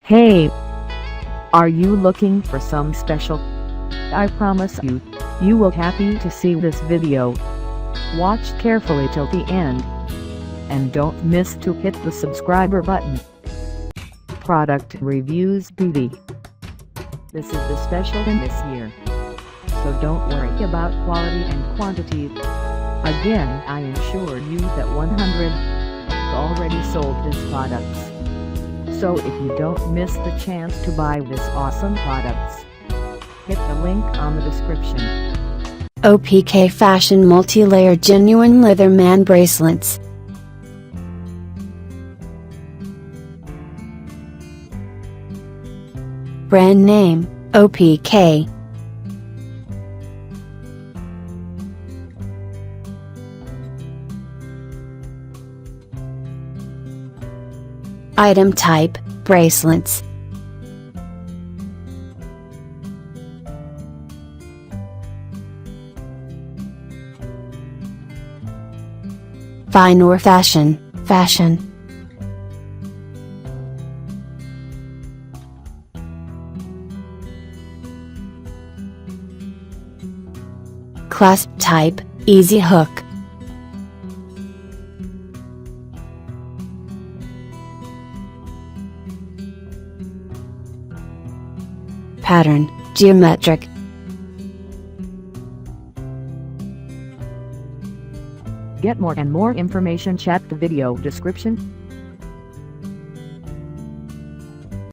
Hey! Are you looking for some special? I promise you, you will happy to see this video. Watch carefully till the end. And don't miss to hit the subscriber button. Product Reviews Beauty. This is the special in this year. So don't worry about quality and quantity. Again, I assure you that 100 already sold these products. So if you don't miss the chance to buy this awesome products, hit the link on the description. OPK Fashion Multi-Layer Genuine Leather Man Bracelets. Brand name, OPK. Item type, bracelets. Fine or fashion, fashion. Clasp type, easy hook. Pattern, geometric. Get more and more information, check the video description.